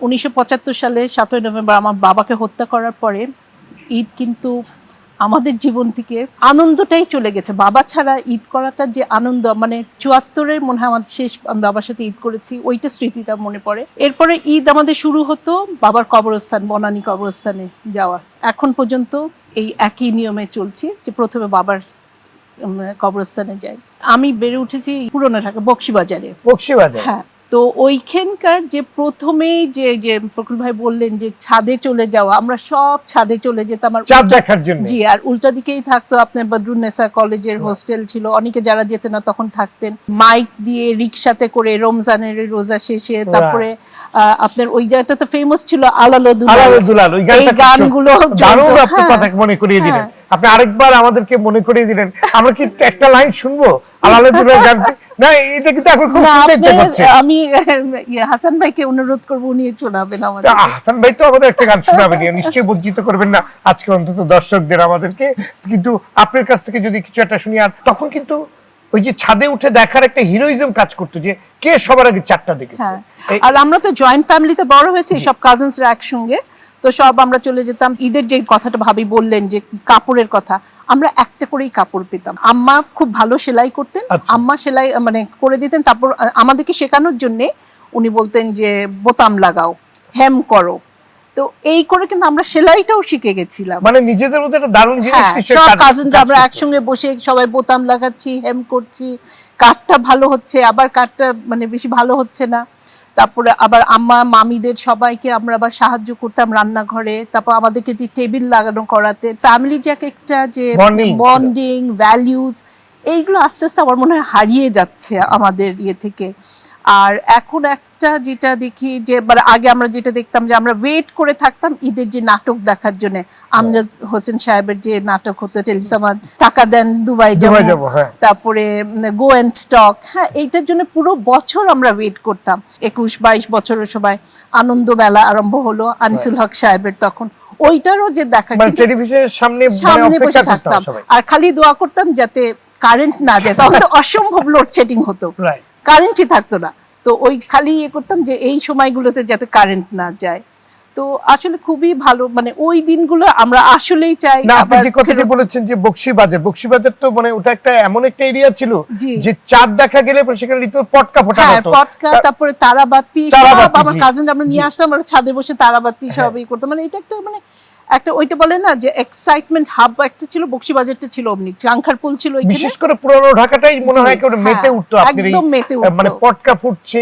1975 সালে 7ই নভেম্বর আমার বাবাকে হত্যা করার পরে ঈদ কিন্তু আমাদের জীবন থেকে আনন্দটাই চলে গেছে। বাবা ছাড়া ঈদ করাটা যে আনন্দ, মানে 74-এর মনে হয় আমার শেষ আমি বাবার সাথে ঈদ করেছি, ওইটা স্মৃতিটা মনে পড়ে। এরপরে ঈদ আমাদের শুরু হতো বাবার কবরস্থান, বনানী কবরস্থানে যাওয়া। এখন পর্যন্ত এই একই নিয়মে চলছে যে প্রথমে বাবার কবরস্থানে যাই। আমি বেড়ে উঠেছি পুরনো ঢাকা বকশীবাজারে। হ্যাঁ, তো ওইখানকার যে প্রথমেই যে প্রকুল ভাই বললেন যে ছাদে চলে যাওয়া, আমরা সব ছাদে চলে যেতাম চাঁদ দেখার জন্য। জি, আর উল্টা দিকেই থাকতো আপনার বদরুন্নেসা কলেজের হোস্টেল ছিল, অনেকে যারা যেতেন না তখন থাকতেন। মাইক দিয়ে রিক্সাতে করে রমজানের রোজা শেষে, তারপরে আপনার ওই জায়গাটা তো ফেমাস ছিল আলালো দুলাল, এই গানগুলো দারুণ আপনি কথা মনে করিয়ে দিলেন। আপনি আরেকবার আমাদেরকে মনে করিয়ে দিলেন, আমরা কি একটা লাইন শুনবো আলালো দুলাল গানটি? না, এটা কিন্তু এখন খুব শুনতে পাচ্ছি। আমি হাসান ভাইকে অনুরোধ করব, উনি শোনাবেন আমাদের। হাসান ভাই তো আমাদের একটা গান শোনাবেন, নিশ্চয়ই বঞ্চিত করবেন না আজকে অন্তত দর্শকদের আমাদেরকে। কিন্তু আপনার কাছ থেকে যদি কিছু একটা শুনি। আর তখন কিন্তু ওই যে ছাদে উঠে দেখার একটা হিরোইজম কাজ করতো, যে কে সবার আগে চারটা দেখেছে। আর আমরা তো জয়েন্ট ফ্যামিলিতে বড় হয়েছে, সব কাজিনসরা একসঙ্গে, তো সব আমরা চলে যেতাম। ঈদের যে কথাটা ভাবি বললেন যে কাপড়ের কথা, আমরা একটা করেই কাপড় পেতাম। আম্মা খুব ভালো সেলাই করতেন, আম্মা সেলাই মানে করে দিতেন। তারপর আমাদেরকে শেখানোর জন্য উনি বলতেন যে বোতাম লাগাও, হেম করো। তো এই করে কিন্তু আমরা সেলাইটাও শিখে গেছিলাম। মানে নিজেদের মধ্যে একটা দারুণ জিনিস, সব কাজিনরা আমরা একসঙ্গে বসে সবাই বোতাম লাগাচ্ছি, হেম করছি। কাঠটা ভালো হচ্ছে, আবার কাঠটা মানে বেশি ভালো হচ্ছে না। তারপরে আবার আম্মা মামিদের সবাইকে আমরা আবার সাহায্য করতাম রান্নাঘরে। তারপর আমাদেরকে টেবিল লাগানো করাতে, ফ্যামিলি যে একটা যে বন্ডিং ভ্যালিউজ, এইগুলো আস্তে আস্তে আমার মনে হয় হারিয়ে যাচ্ছে আমাদের ইয়ে থেকে। আর এখন একটা যেটা দেখি যে আগে আমরা যেটা দেখতাম যে আমরা ওয়েট করে থাকতাম ঈদের যে নাটক দেখার জন্য। আমজাদ হোসেন সাহেবের যে নাটক হতো টেলিসামাদ, টাকা দেন দুবাই যাব, তারপরে গো এন্ড স্টক, হ্যাঁ, এইটার জন্য পুরো বছর আমরা ওয়েট করতাম। 21-22 বছরের সবাই আনন্দ মেলা আরম্ভ হলো আনিসুল হক সাহেবের, তখন ওইটারও যে দেখা টেলিভিশনের সামনে বসে থাকতাম আর খালি দোয়া করতাম যাতে কারেন্ট না যায়। তখন তো অসম্ভব লোডশেডিং হতো, কারেন্টই থাকতো না। তো ওই খালি ইয়ে করতাম যে এই সময়গুলোতে যাতে কারেন্ট না যায়। তো আসলে খুবই ভালো, মানে ওই দিনগুলো আমরা আসলেই চাই। আপনি যে কথাটা বলেছেন যে বকশীবাজার তো মানে ওটা একটা এমন একটা এরিয়া ছিল যে চাঁদ দেখা গেলে সেখানে রীতিমতো পটকা ফোটানো হতো। পটকা, তারপরে তারাবাতি, সব আমার কাজিন আমরা নিয়ে আসতাম, আমরা ছাদে বসে তারাবাতি সবই করতাম। মানে এটা একটা মানে একটা ওইটা বলে না যে এক্সাইটমেন্ট হাব একটা ছিল, বকশীবাজারটা ছিল অমনি, চাংখারপুল ছিল, বিশেষ করে পুরনো ঢাকাটাই মনে হয় কেউ মেতে উঠতো। একদম মেতে উঠতো, মানে পটকা ফুটছে।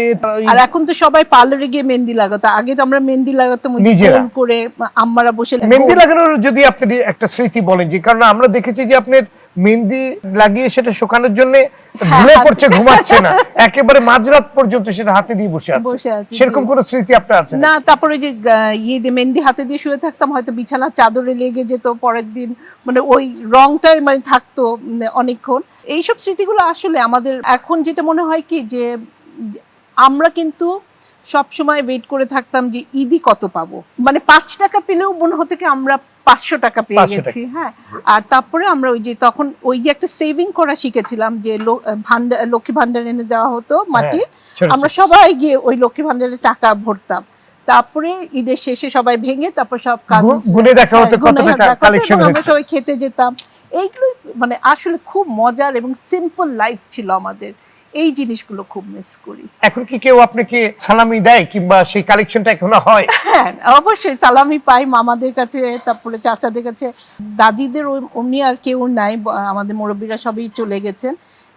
আর এখন তো সবাই পার্লারে গিয়ে মেহেন্দি লাগাতো, আগে তো আমরা মেহেন্দি লাগাতাম গোল করে, আম্মারা বসে। মেহেন্দি লাগানোর যদি আপনি একটা স্মৃতি বলেন, যে কারণ আমরা দেখেছি যে আপনার মেহেন্দি লাগিয়ে সেটা শুকানোর জন্য ঝুলে পড়ছে, ঘুমাচ্ছে না, একেবারে মাঝরাত পর্যন্ত সেটা হাতে দিয়ে বসে আছে। সেরকম কোন স্মৃতি আপনার আছে না? তারপরে যে মেহেন্দি হাতে দিয়ে শুয়ে থাকতাম, হয়তো বিছানা চাদরে লেগে যেত পরের দিন, মানে ওই রংটাই মানে থাকতো অনেকক্ষণ। এইসব স্মৃতিগুলো আসলে আমাদের এখন যেটা মনে হয় কি যে আমরা কিন্তু সব সময় ওয়েট করে থাকতাম যে ঈদই কত পাবো, মানে 5 টাকা পেলেও মনে হতো কি আমরা 500 টাকা পেয়ে গেছি। হ্যাঁ, আর তারপরে আমরা ওই যে তখন ওই যে একটা সেভিং করা শিখেছিলাম, যে লক্ষ্মী ভান্ডার এনে দেওয়া হতো মাটির, আমরা সবাই গিয়ে ওই লক্ষ্মী ভান্ডারে টাকা ভরতাম। তারপরে ঈদের শেষে সবাই ভেঙে তারপর সব কাজিনস গুনে দেখা হতো কত টাকা কালেকশন হয়েছে, আমরা সবাই খেতে যেতাম। এইগুলো মানে আসলে খুব মজার এবং সিম্পল লাইফ ছিল আমাদের। এই জিনিসগুলো খুব মিস করি। এখন কি কেউ আপনাকে সালামি দেয় কিংবা সেই কালেকশনটা এখনো হয়? হ্যাঁ, অবশ্যই সালামি পাই মামাদের কাছে, তারপরে চাচাদের কাছে। দাদিদের অমনি আর কেউ নাই, আমাদের মুরব্বীরা সবই চলে গেছেন,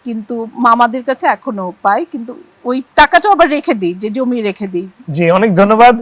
কিন্তু মামাদের কাছে এখনো পাই। কিন্তু ওই টাকাটা আবার রেখে দিই, যে জমি রেখে দিই। জি, অনেক ধন্যবাদ।